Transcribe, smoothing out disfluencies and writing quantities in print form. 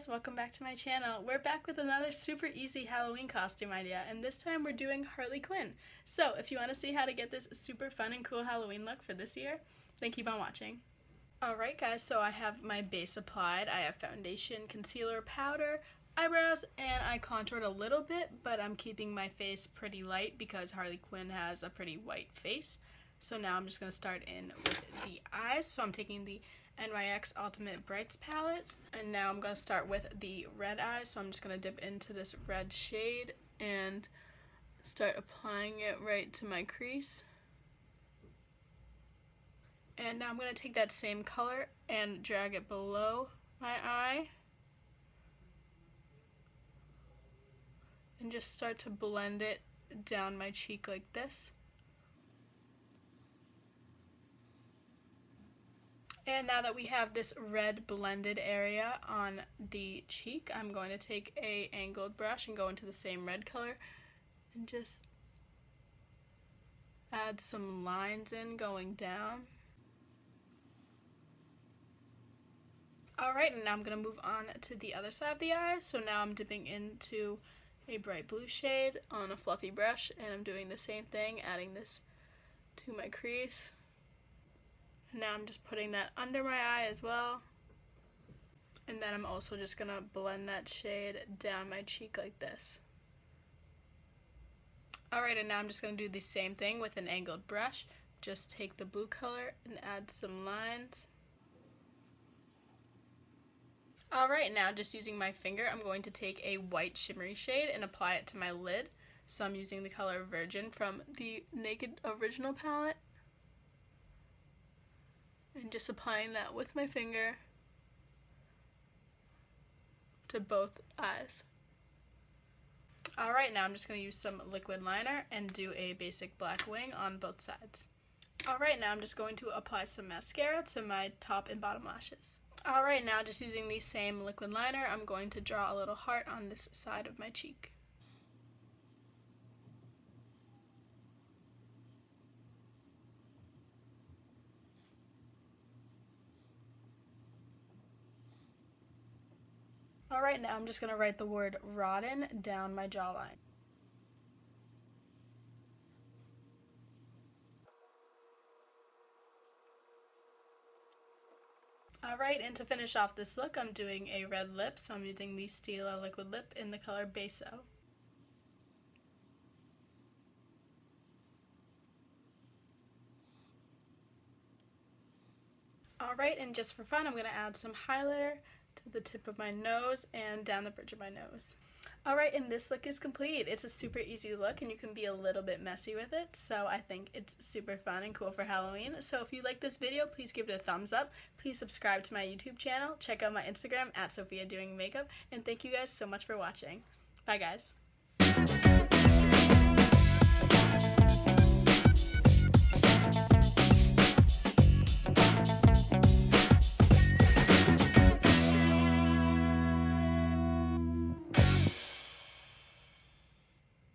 guys, welcome back to my channel. We're back with another super easy Halloween costume idea, and this time we're doing Harley Quinn. So if you want to see how to get this super fun and cool Halloween look for this year, then keep on watching. Alright guys, so I have my base applied. I have foundation, concealer, powder, eyebrows, and I contoured a little bit, but I'm keeping my face pretty light because Harley Quinn has a pretty white face. So now I'm just going to start in with the eyes. So I'm taking the NYX Ultimate Brights palette, and now I'm going to start with the red eyes. So I'm just going to dip into this red shade and start applying it right to my crease. And now I'm going to take that same color and drag it below my eye and just start to blend it down my cheek like this. And now that we have this red blended area on the cheek, I'm going to take a angled brush and go into the same red color and just add some lines in going down. Alright, and now I'm going to move on to the other side of the eye. So now I'm dipping into a bright blue shade on a fluffy brush, and I'm doing the same thing, adding this to my crease. Now I'm just putting that under my eye as well, and then I'm also just going to blend that shade down my cheek like this. Alright, and now I'm just going to do the same thing with an angled brush. Just take the blue color and add some lines. Alright, now just using my finger, I'm going to take a white shimmery shade and apply it to my lid. So I'm using the color Virgin from the Naked Original palette. And just applying that with my finger to both eyes. Alright, now I'm just going to use some liquid liner and do a basic black wing on both sides. Alright, now I'm just going to apply some mascara to my top and bottom lashes. Alright, now just using the same liquid liner, I'm going to draw a little heart on this side of my cheek. Alright, now I'm just going to write the word rotten down my jawline. Alright, and to finish off this look, I'm doing a red lip, so I'm using the Stila liquid lip in the color Beso. Alright, and just for fun, I'm going to add some highlighter to the tip of my nose and down the bridge of my nose. Alright, and this look is complete. It's a super easy look and you can be a little bit messy with it, so I think it's super fun and cool for Halloween. So if you like this video, please give it a thumbs up. Please subscribe to my YouTube channel, check out my Instagram at Sophia Doing Makeup, and thank you guys so much for watching. Bye guys.